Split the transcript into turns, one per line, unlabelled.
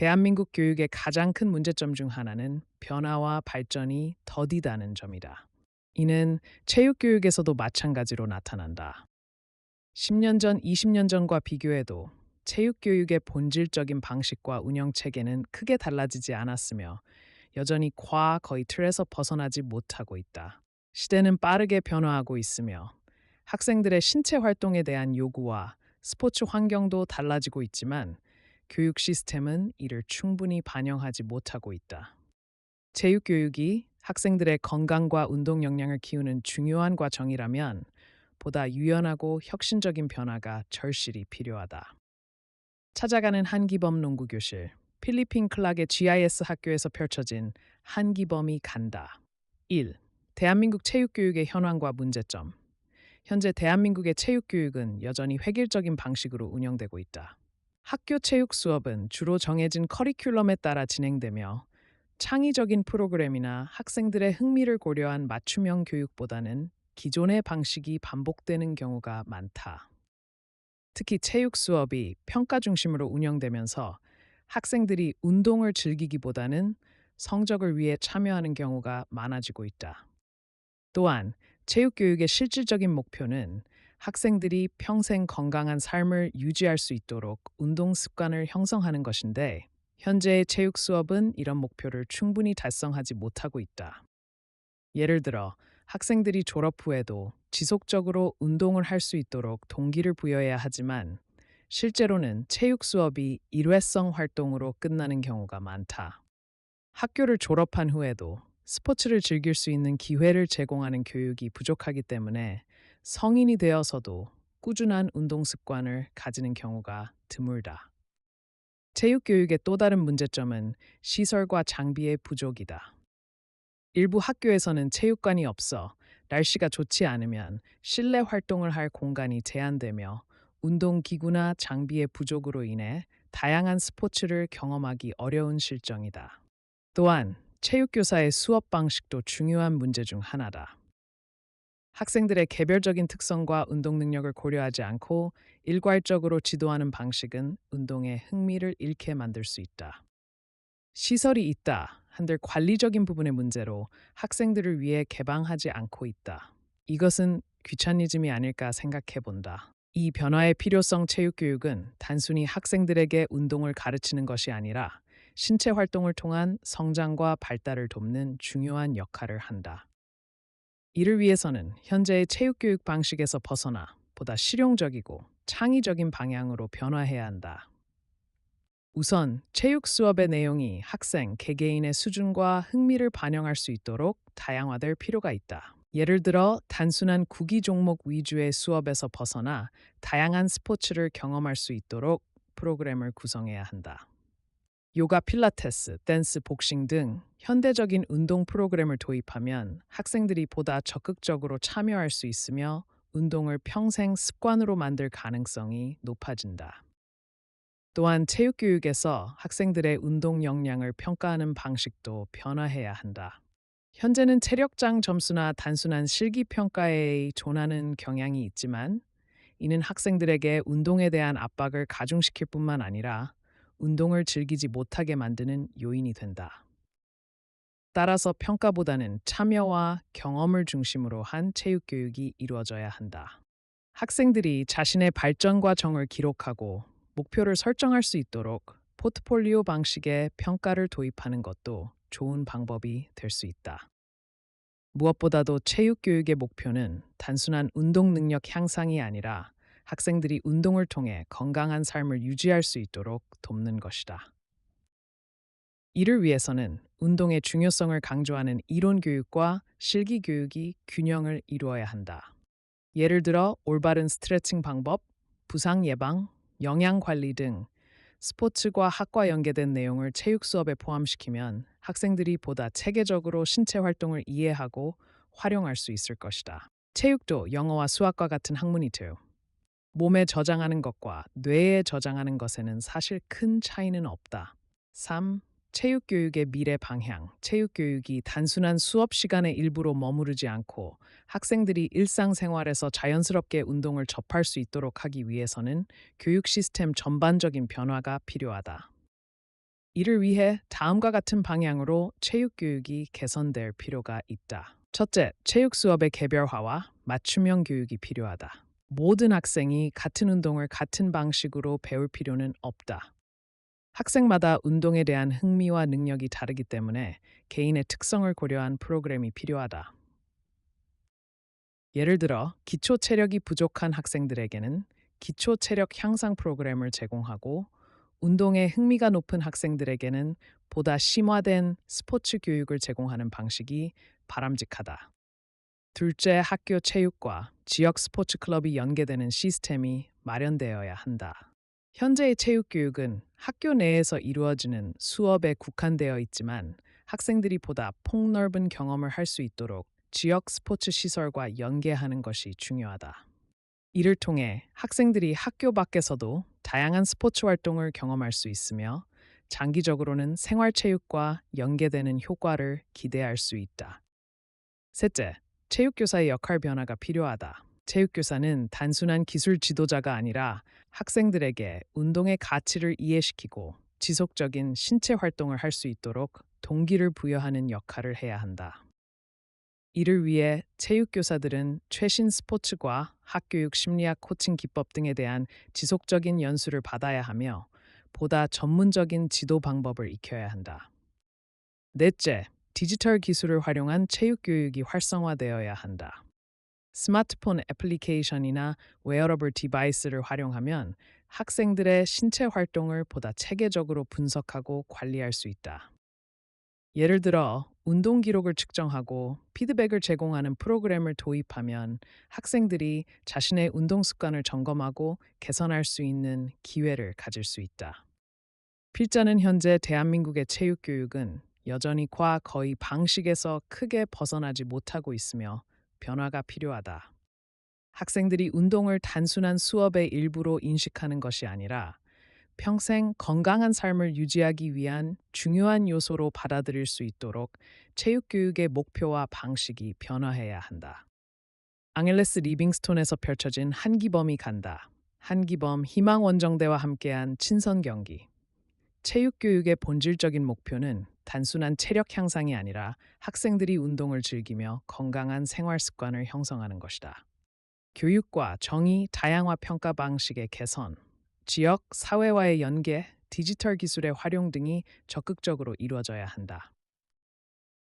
대한민국 교육의 가장 큰 문제점 중 하나는 변화와 발전이 더디다는 점이다. 이는 체육교육에서도 마찬가지로 나타난다. 10년 전, 20년 전과 비교해도 체육교육의 본질적인 방식과 운영체계는 크게 달라지지 않았으며 여전히 거의 틀에서 벗어나지 못하고 있다. 시대는 빠르게 변화하고 있으며 학생들의 신체 활동에 대한 요구와 스포츠 환경도 달라지고 있지만 교육 시스템은 이를 충분히 반영하지 못하고 있다. 체육교육이 학생들의 건강과 운동 역량을 키우는 중요한 과정이라면 보다 유연하고 혁신적인 변화가 절실히 필요하다. 찾아가는 한기범 농구교실, 필리핀 클락의 GIS 학교에서 펼쳐진 한기범이 간다. 1. 대한민국 체육교육의 현황과 문제점. 현재 대한민국의 체육교육은 여전히 획일적인 방식으로 운영되고 있다. 학교 체육 수업은 주로 정해진 커리큘럼에 따라 진행되며 창의적인 프로그램이나 학생들의 흥미를 고려한 맞춤형 교육보다는 기존의 방식이 반복되는 경우가 많다. 특히 체육 수업이 평가 중심으로 운영되면서 학생들이 운동을 즐기기보다는 성적을 위해 참여하는 경우가 많아지고 있다. 또한 체육교육의 실질적인 목표는 학생들이 평생 건강한 삶을 유지할 수 있도록 운동 습관을 형성하는 것인데, 현재의 체육 수업은 이런 목표를 충분히 달성하지 못하고 있다. 예를 들어, 학생들이 졸업 후에도 지속적으로 운동을 할 수 있도록 동기를 부여해야 하지만, 실제로는 체육 수업이 일회성 활동으로 끝나는 경우가 많다. 학교를 졸업한 후에도 스포츠를 즐길 수 있는 기회를 제공하는 교육이 부족하기 때문에 성인이 되어서도 꾸준한 운동 습관을 가지는 경우가 드물다. 체육교육의 또 다른 문제점은 시설과 장비의 부족이다. 일부 학교에서는 체육관이 없어 날씨가 좋지 않으면 실내 활동을 할 공간이 제한되며 운동기구나 장비의 부족으로 인해 다양한 스포츠를 경험하기 어려운 실정이다. 또한 체육교사의 수업 방식도 중요한 문제 중 하나다. 학생들의 개별적인 특성과 운동 능력을 고려하지 않고 일괄적으로 지도하는 방식은 운동의 흥미를 잃게 만들 수 있다. 시설이 있다 한들 관리적인 부분의 문제로 학생들을 위해 개방하지 않고 있다. 이것은 귀차니즘이 아닐까 생각해 본다. 이 변화의 필요성. 체육교육은 단순히 학생들에게 운동을 가르치는 것이 아니라 신체 활동을 통한 성장과 발달을 돕는 중요한 역할을 한다. 이를 위해서는 현재의 체육교육 방식에서 벗어나 보다 실용적이고 창의적인 방향으로 변화해야 한다. 우선 체육 수업의 내용이 학생 개개인의 수준과 흥미를 반영할 수 있도록 다양화될 필요가 있다. 예를 들어 단순한 구기 종목 위주의 수업에서 벗어나 다양한 스포츠를 경험할 수 있도록 프로그램을 구성해야 한다. 요가, 필라테스, 댄스, 복싱 등 현대적인 운동 프로그램을 도입하면 학생들이 보다 적극적으로 참여할 수 있으며 운동을 평생 습관으로 만들 가능성이 높아진다. 또한 체육교육에서 학생들의 운동 역량을 평가하는 방식도 변화해야 한다. 현재는 체력장 점수나 단순한 실기 평가에 존하는 경향이 있지만, 이는 학생들에게 운동에 대한 압박을 가중시킬 뿐만 아니라 운동을 즐기지 못하게 만드는 요인이 된다. 따라서 평가보다는 참여와 경험을 중심으로 한 체육교육이 이루어져야 한다. 학생들이 자신의 발전 과정을 기록하고 목표를 설정할 수 있도록 포트폴리오 방식의 평가를 도입하는 것도 좋은 방법이 될 수 있다. 무엇보다도 체육교육의 목표는 단순한 운동 능력 향상이 아니라 학생들이 운동을 통해 건강한 삶을 유지할 수 있도록 돕는 것이다. 이를 위해서는 운동의 중요성을 강조하는 이론 교육과 실기 교육이 균형을 이루어야 한다. 예를 들어 올바른 스트레칭 방법, 부상 예방, 영양 관리 등 스포츠과 학과 연계된 내용을 체육 수업에 포함시키면 학생들이 보다 체계적으로 신체 활동을 이해하고 활용할 수 있을 것이다. 체육도 영어와 수학과 같은 학문이죠. 몸에 저장하는 것과 뇌에 저장하는 것에는 사실 큰 차이는 없다. 3. 체육교육의 미래 방향. 체육교육이 단순한 수업 시간의 일부로 머무르지 않고 학생들이 일상생활에서 자연스럽게 운동을 접할 수 있도록 하기 위해서는 교육 시스템 전반적인 변화가 필요하다. 이를 위해 다음과 같은 방향으로 체육 교육이 개선될 필요가 있다. 첫째, 체육 수업의 개별화와 맞춤형 교육이 필요하다. 모든 학생이 같은 운동을 같은 방식으로 배울 필요는 없다. 학생마다 운동에 대한 흥미와 능력이 다르기 때문에 개인의 특성을 고려한 프로그램이 필요하다. 예를 들어, 기초 체력이 부족한 학생들에게는 기초 체력 향상 프로그램을 제공하고, 운동에 흥미가 높은 학생들에게는 보다 심화된 스포츠 교육을 제공하는 방식이 바람직하다. 둘째, 학교 체육과 지역 스포츠 클럽이 연계되는 시스템이 마련되어야 한다. 현재의 체육 교육은 학교 내에서 이루어지는 수업에 국한되어 있지만, 학생들이 보다 폭넓은 경험을 할 수 있도록 지역 스포츠 시설과 연계하는 것이 중요하다. 이를 통해 학생들이 학교 밖에서도 다양한 스포츠 활동을 경험할 수 있으며, 장기적으로는 생활체육과 연계되는 효과를 기대할 수 있다. 셋째, 체육교사의 역할 변화가 필요하다. 체육교사는 단순한 기술 지도자가 아니라 학생들에게 운동의 가치를 이해시키고 지속적인 신체 활동을 할 수 있도록 동기를 부여하는 역할을 해야 한다. 이를 위해 체육교사들은 최신 스포츠과 학교육 심리학 코칭 기법 등에 대한 지속적인 연수를 받아야 하며, 보다 전문적인 지도 방법을 익혀야 한다. 넷째, 디지털 기술을 활용한 체육 교육이 활성화되어야 한다. 스마트폰 애플리케이션이나 웨어러블 디바이스를 활용하면 학생들의 신체 활동을 보다 체계적으로 분석하고 관리할 수 있다. 예를 들어, 운동 기록을 측정하고 피드백을 제공하는 프로그램을 도입하면 학생들이 자신의 운동 습관을 점검하고 개선할 수 있는 기회를 가질 수 있다. 필자는 현재 대한민국의 체육 교육은 여전히 거의 방식에서 크게 벗어나지 못하고 있으며 변화가 필요하다. 학생들이 운동을 단순한 수업의 일부로 인식하는 것이 아니라 평생 건강한 삶을 유지하기 위한 중요한 요소로 받아들일 수 있도록 체육 교육의 목표와 방식이 변화해야 한다. 앙헬레스 리빙스톤에서 펼쳐진 한기범이 간다. 한기범 희망원정대와 함께한 친선 경기. 체육 교육의 본질적인 목표는 단순한 체력 향상이 아니라 학생들이 운동을 즐기며 건강한 생활 습관을 형성하는 것이다. 교육과 정의, 다양화 평가 방식의 개선, 지역, 사회와의 연계, 디지털 기술의 활용 등이 적극적으로 이루어져야 한다.